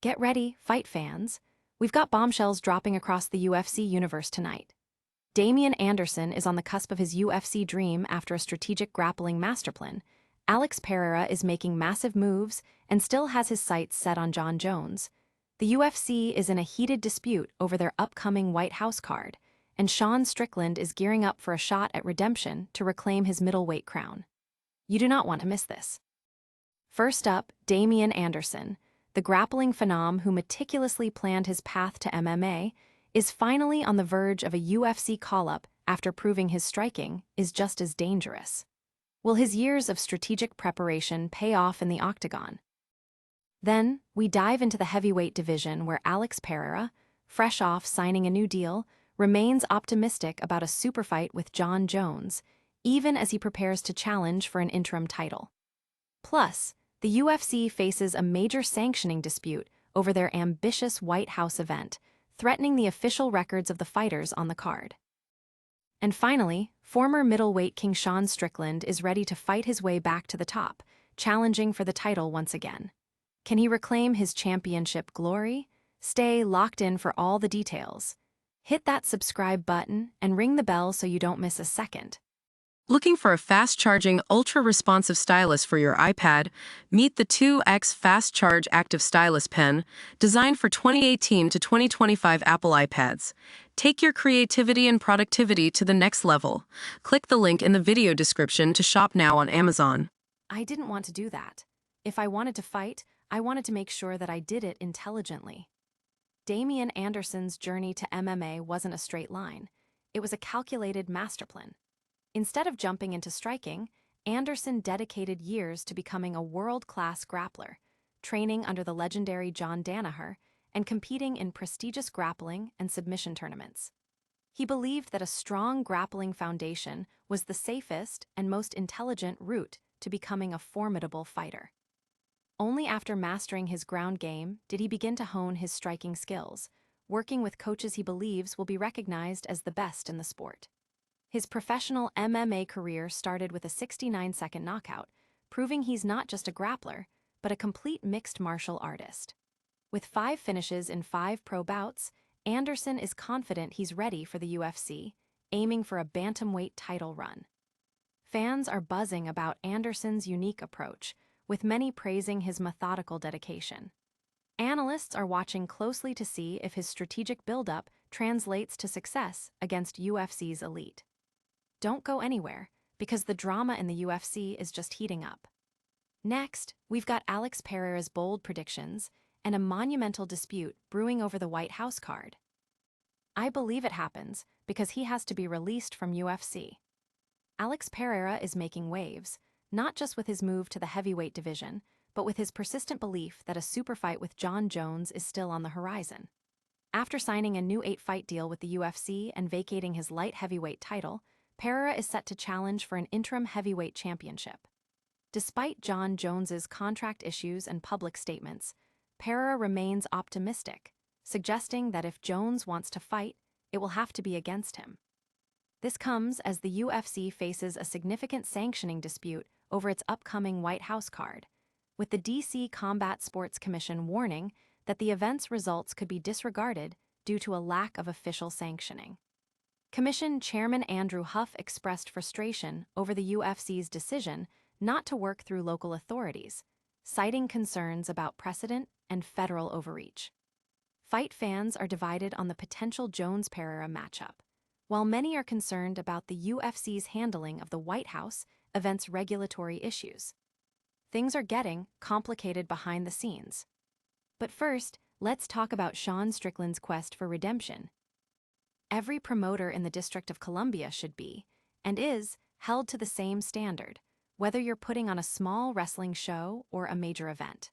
Get ready, fight fans. We've got bombshells dropping across the UFC universe tonight. Damien Anderson is on the cusp of his UFC dream after a strategic grappling masterplan. Alex Pereira is making massive moves and still has his sights set on Jon Jones. The UFC is in a heated dispute over their upcoming White House card, and Strickland is gearing up for a shot at redemption to reclaim his middleweight crown. You do not want to miss this. First up, Damien Anderson, the grappling phenom who meticulously planned his path to MMA, is finally on the verge of a UFC call-up after proving his striking is just as dangerous. Will his years of strategic preparation pay off in the octagon? Then, we dive into the heavyweight division where Alex Pereira, fresh off signing a new deal, remains optimistic about a super fight with Jon Jones, even as he prepares to challenge for an interim title. Plus, the UFC faces a major sanctioning dispute over their ambitious White House event, threatening the official records of the fighters on the card. And finally, former middleweight king Strickland is ready to fight his way back to the top, challenging for the title once again. Can he reclaim his championship glory? Stay locked in for all the details. Hit that subscribe button and ring the bell so you don't miss a second. Looking for a fast-charging, ultra-responsive stylus for your iPad? Meet the 2X Fast Charge Active Stylus Pen, designed for 2018 to 2025 Apple iPads. Take your creativity and productivity to the next level. Click the link in the video description to shop now on Amazon. I didn't want to do that. If I wanted to fight, I wanted to make sure that I did it intelligently. Damien Anderson's journey to MMA wasn't a straight line. It was a calculated masterplan. Instead of jumping into striking, Anderson dedicated years to becoming a world-class grappler, training under the legendary John Danaher and competing in prestigious grappling and submission tournaments. He believed that a strong grappling foundation was the safest and most intelligent route to becoming a formidable fighter. Only after mastering his ground game did he begin to hone his striking skills, working with coaches he believes will be recognized as the best in the sport. His professional MMA career started with a 69-second knockout, proving he's not just a grappler, but a complete mixed martial artist. With 5 finishes in 5 pro bouts, Anderson is confident he's ready for the UFC, aiming for a bantamweight title run. Fans are buzzing about Anderson's unique approach, with many praising his methodical dedication. Analysts are watching closely to see if his strategic build-up translates to success against UFC's elite. Don't go anywhere, because the drama in the UFC is just heating up. Next, we've got Alex Pereira's bold predictions and a monumental dispute brewing over the White House card. I believe it happens because he has to be released from UFC. Alex Pereira is making waves, not just with his move to the heavyweight division, but with his persistent belief that a super fight with Jon Jones is still on the horizon. After signing a new 8-fight deal with the UFC and vacating his light heavyweight title, Pereira is set to challenge for an interim heavyweight championship. Despite Jon Jones's contract issues and public statements, Pereira remains optimistic, suggesting that if Jones wants to fight, it will have to be against him. This comes as the UFC faces a significant sanctioning dispute over its upcoming White House card, with the DC Combat Sports Commission warning that the event's results could be disregarded due to a lack of official sanctioning. Commission Chairman Andrew Huff expressed frustration over the UFC's decision not to work through local authorities, citing concerns about precedent and federal overreach. Fight fans are divided on the potential Jones-Pereira matchup, while many are concerned about the UFC's handling of the White House event's regulatory issues. Things are getting complicated behind the scenes. But first, let's talk about Strickland's quest for redemption. Every promoter in the District of Columbia should be, and is, held to the same standard, whether you're putting on a small wrestling show or a major event.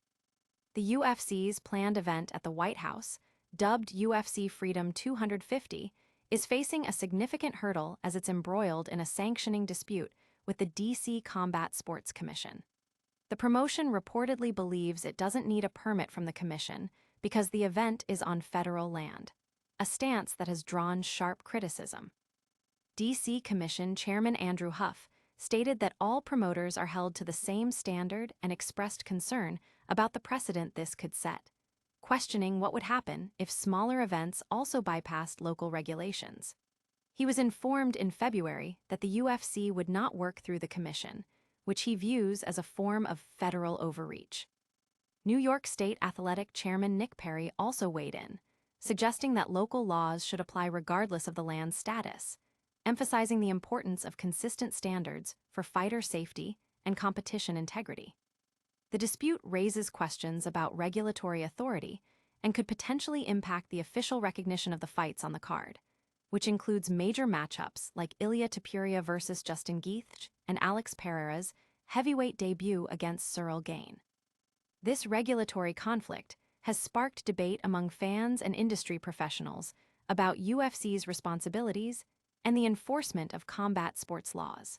The UFC's planned event at the White House, dubbed UFC Freedom 250, is facing a significant hurdle as it's embroiled in a sanctioning dispute with the DC Combat Sports Commission. The promotion reportedly believes it doesn't need a permit from the commission because the event is on federal land, a stance that has drawn sharp criticism. DC Commission Chairman Andrew Huff stated that all promoters are held to the same standard and expressed concern about the precedent this could set. questioning what would happen if smaller events also bypassed local regulations. He was informed in February that the UFC would not work through the commission, which he views as a form of federal overreach. New York State Athletic Chairman Nick Perry also weighed in, suggesting that local laws should apply regardless of the land's status, emphasizing the importance of consistent standards for fighter safety and competition integrity. The dispute raises questions about regulatory authority and could potentially impact the official recognition of the fights on the card, which includes major matchups like Ilia Topuria versus Justin Gaethje and Alex Pereira's heavyweight debut against Cyril Gane. This regulatory conflict has sparked debate among fans and industry professionals about UFC's responsibilities and the enforcement of combat sports laws.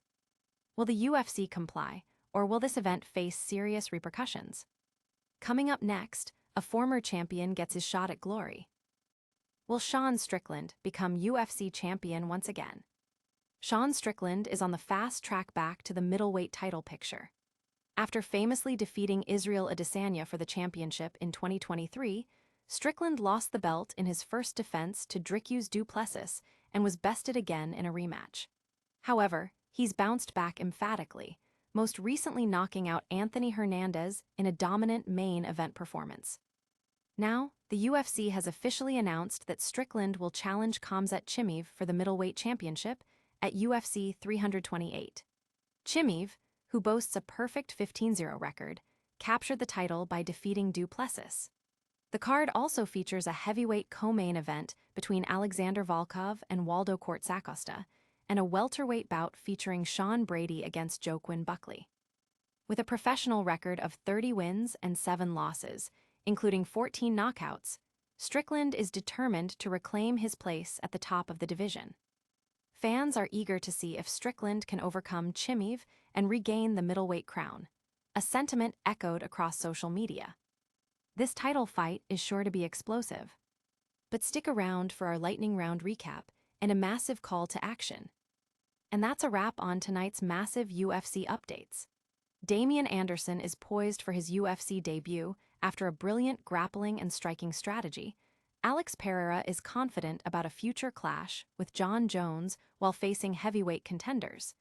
Will the UFC comply, or will this event face serious repercussions? Coming up next, a former champion gets his shot at glory. Will Sean Strickland become UFC champion once again? Sean Strickland is on the fast track back to the middleweight title picture. After famously defeating Israel Adesanya for the championship in 2023, Strickland lost the belt in his first defense to Dricus du Plessis and was bested again in a rematch. However, he's bounced back emphatically, most recently knocking out Anthony Hernandez in a dominant main event performance. Now, the UFC has officially announced that Strickland will challenge Khamzat Chimaev for the middleweight championship at UFC 328. Chimaev, who boasts a perfect 15-0 record, captured the title by defeating du Plessis. The card also features a heavyweight co-main event between Alexander Volkov and Waldo Cortsacosta, and a welterweight bout featuring Sean Brady against Joaquin Buckley. With a professional record of 30 wins and 7 losses, including 14 knockouts, Strickland is determined to reclaim his place at the top of the division. Fans are eager to see if Strickland can overcome Chimaev and regain the middleweight crown, a sentiment echoed across social media. This title fight is sure to be explosive. But stick around for our lightning round recap and a massive call to action. And that's a wrap on tonight's massive UFC updates. Damien Anderson is poised for his UFC debut after a brilliant grappling and striking strategy. Alex Pereira is confident about a future clash with Jon Jones while facing heavyweight contenders.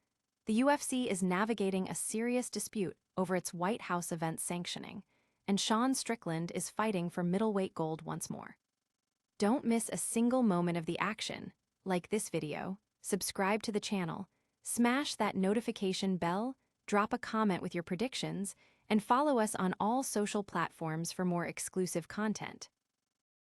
The UFC is navigating a serious dispute over its White House event sanctioning, and Sean Strickland is fighting for middleweight gold once more. Don't miss a single moment of the action. Like this video, subscribe to the channel, smash that notification bell, drop a comment with your predictions, and follow us on all social platforms for more exclusive content.